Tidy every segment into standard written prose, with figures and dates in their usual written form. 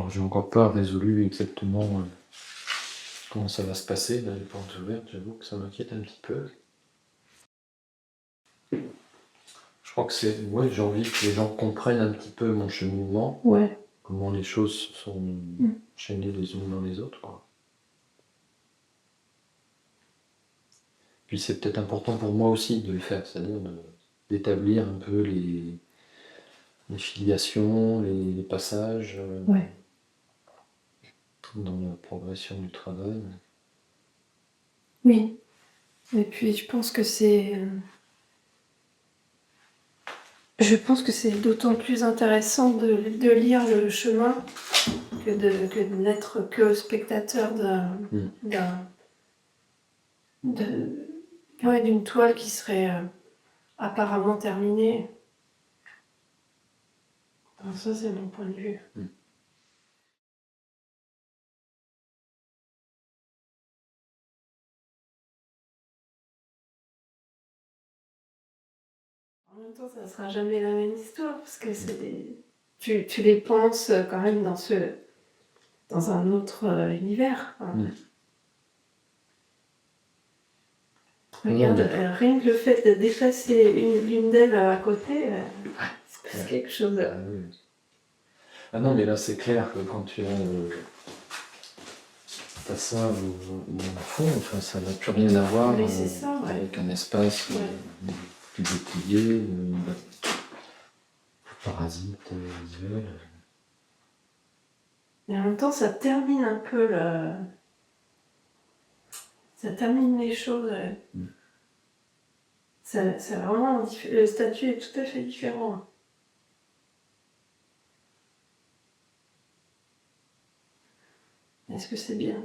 Alors, j'ai encore pas résolu exactement comment ça va se passer, là, les portes ouvertes, j'avoue que ça m'inquiète un petit peu. Je crois que c'est. Ouais, j'ai envie que les gens comprennent un petit peu mon cheminement, Ouais. comment les choses sont chaînées les unes dans les autres, quoi. Puis c'est peut-être important pour moi aussi de le faire, c'est-à-dire d'établir un peu les filiations, les passages Ouais. dans la progression du travail. Oui. Et puis je pense que c'est d'autant plus intéressant de lire le chemin que de n'être que spectateur d'une toile qui serait apparemment terminée. Alors ça, c'est mon point de vue. En même temps, ça ne sera jamais la même histoire, parce que tu les penses quand même dans un autre univers. Hein. Regarde, rien que le fait de déplacer l'une d'elles à côté, il se passe quelque chose. Ah, oui. Ah non, mais là c'est clair que quand tu as ça au fond, enfin, ça n'a plus rien à voir Oui, c'est ça, ouais. avec un espace plus dépouillé, parasite visuel. Et en même temps, ça termine un peu ça termine les choses. C'est vraiment le statut est tout à fait différent. Est-ce que c'est bien?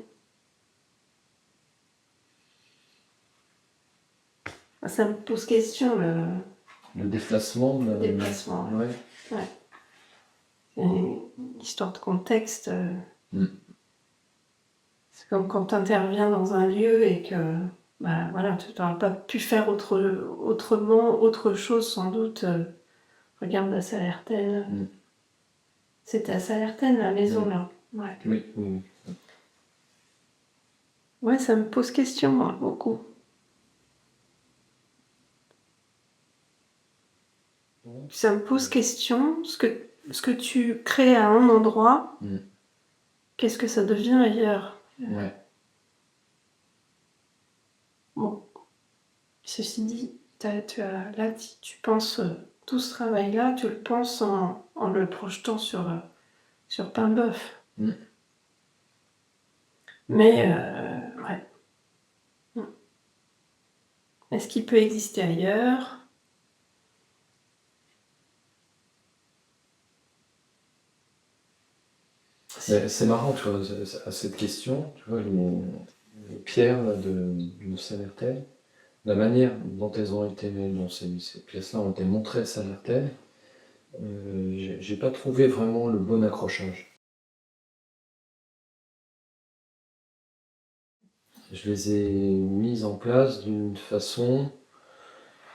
Ça me pose question Le déplacement. le déplacement. Ouais. Ouais. C'est une histoire de contexte. C'est comme quand tu interviens dans un lieu et que bah, voilà, tu n'auras pas pu faire autrement, autre chose sans doute. Regarde à Salertaine. C'était à Salertaine, la maison, là. Ouais. Oui. Ouais, ça me pose question, moi, beaucoup. Ça me pose question, ce que tu crées à un endroit, qu'est-ce que ça devient ailleurs? Ouais. Bon, ceci dit, là, tu penses tout ce travail-là, tu le penses en le projetant sur Paimboeuf. Mais, ouais. Est-ce qu'il peut exister ailleurs? C'est marrant, tu vois, à cette question, tu vois, les pierres là, de Salertaine, la manière dont elles ont été, dont ces pièces-là ont été montrées à Salertaine, j'ai pas trouvé vraiment le bon accrochage. Je les ai mises en place d'une façon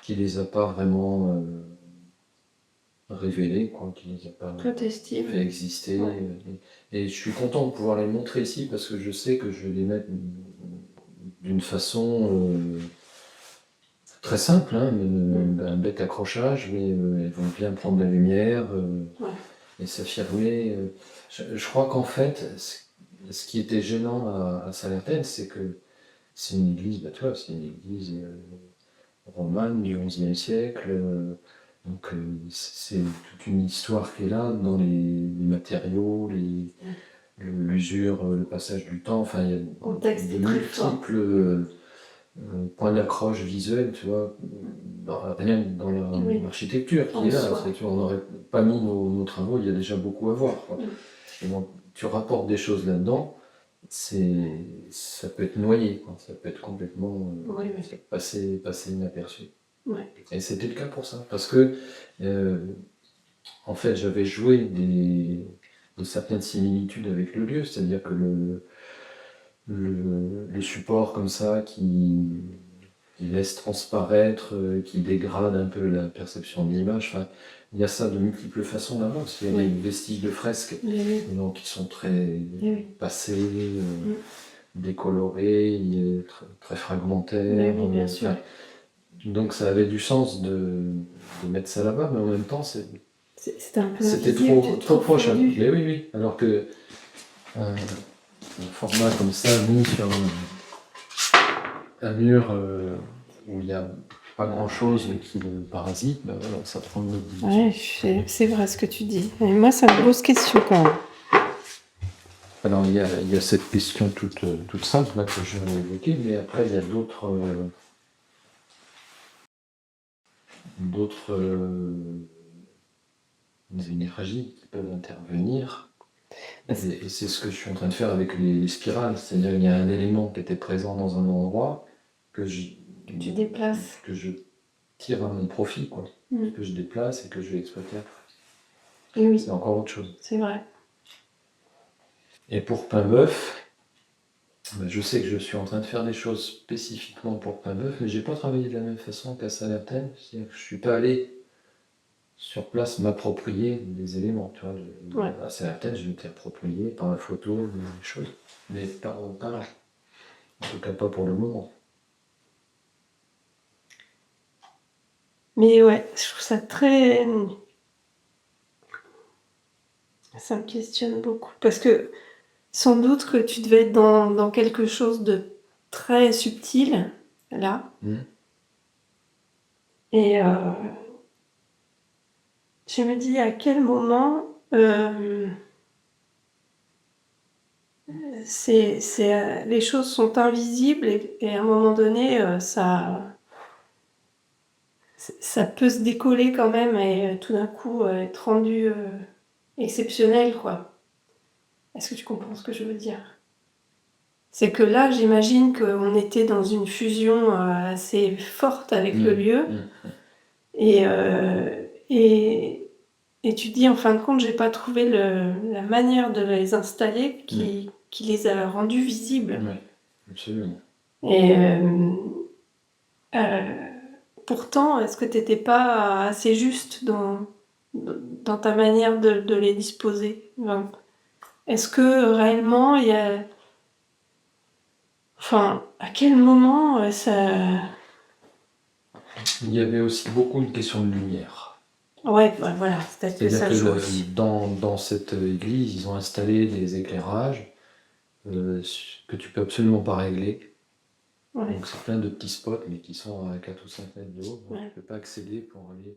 qui les a pas vraiment révélées, quoi, qui les a pas fait exister. Ouais. Et je suis content de pouvoir les montrer ici parce que je sais que je vais les mettre d'une façon très simple, hein, un bête accrochage, mais elles vont bien prendre la lumière et s'affirmer. Je crois qu'en fait, ce qui était gênant à Salertaine, c'est que c'est une église, bah, tu vois, c'est une église romane du XIe siècle. Donc c'est toute une histoire qui est là dans les matériaux, l'usure, le passage du temps. Enfin, il y a de multiples points d'accroche visuel, tu vois, rien que dans l'architecture qui est là. Tu vois, on n'aurait pas mis nos travaux, il y a déjà beaucoup à voir. Quoi. Et donc, tu rapportes des choses là-dedans, ça peut être noyé, quoi. Ça peut être complètement passé inaperçu. Ouais. Et c'était le cas pour ça, parce que en fait j'avais joué de certaines similitudes avec le lieu, c'est-à-dire que les supports comme ça qui qui laisse transparaître, qui dégrade un peu la perception de l'image. Enfin, il y a ça de multiples façons là-bas, parce qu'il y a Oui. des vestiges de fresques Oui. donc, qui sont très Oui. passés, Mm. décolorés, très fragmentaires. Oui, bien sûr. Enfin, donc ça avait du sens de mettre ça là-bas, mais en même temps, C'était un peu c'était invisible, trop proche. fondu. Mais oui, oui. Alors que un format comme ça, mis sur un mur où il n'y a pas grand-chose qui le parasite, ben voilà, ça prend une autre dimension. Ouais, c'est vrai ce que tu dis. Et moi, ça me pose question quand même. Alors, il y a cette question toute simple là, que je vais évoquer, mais après, il y a d'autres énergies qui peuvent intervenir. Et c'est ce que je suis en train de faire avec les spirales. C'est-à-dire qu'il y a un élément qui était présent dans un endroit que tu déplaces. que je tire à mon profit, quoi. Mm. Que je déplace et que je vais exploiter après. Oui, C'est encore autre chose. c'est vrai. Et pour Paimboeuf, ben, je sais que je suis en train de faire des choses spécifiquement pour Paimboeuf, mais j'ai pas travaillé de la même façon qu'à Salertaine. C'est-à-dire que je suis pas allé sur place m'approprier des éléments. Tu vois, Ouais. à Salertaine, je m'étais approprié par la photo des choses, mais pas là. En tout cas, pas pour le moment. Mais ouais, je trouve ça très... Ça me questionne beaucoup. Parce que sans doute que tu devais être dans quelque chose de très subtil, là. Mmh. Et je me dis à quel moment les choses sont invisibles et à un moment donné, ça peut se décoller quand même et tout d'un coup être rendu exceptionnel, quoi. Est-ce que tu comprends ce que je veux dire? C'est que là, j'imagine qu'on était dans une fusion assez forte avec le lieu. Et tu dis, en fin de compte, j'ai pas trouvé la manière de les installer qui les a rendus visibles. Oui, absolument. Et pourtant, est-ce que tu n'étais pas assez juste dans ta manière de les disposer? Enfin, est-ce que réellement il y a... Enfin, à quel moment ça... Il y avait aussi beaucoup une question de lumière. Ouais, bah, voilà, peut-être que C'est-à-dire ça que joue aussi. dans cette église, ils ont installé des éclairages que tu peux absolument pas régler. Ouais. Donc c'est plein de petits spots, mais qui sont à 4 ou 5 mètres de haut. Donc Ouais. tu peux pas accéder pour aller...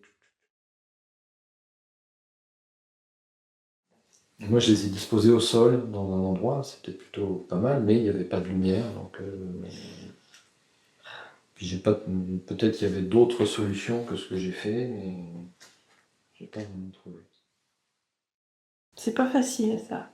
Moi, je les ai disposés au sol, dans un endroit, c'était plutôt pas mal, mais il n'y avait pas de lumière, donc... Puis j'ai pas... Peut-être qu'il y avait d'autres solutions que ce que j'ai fait, mais j'ai pas vraiment trouvé. C'est pas facile, ça.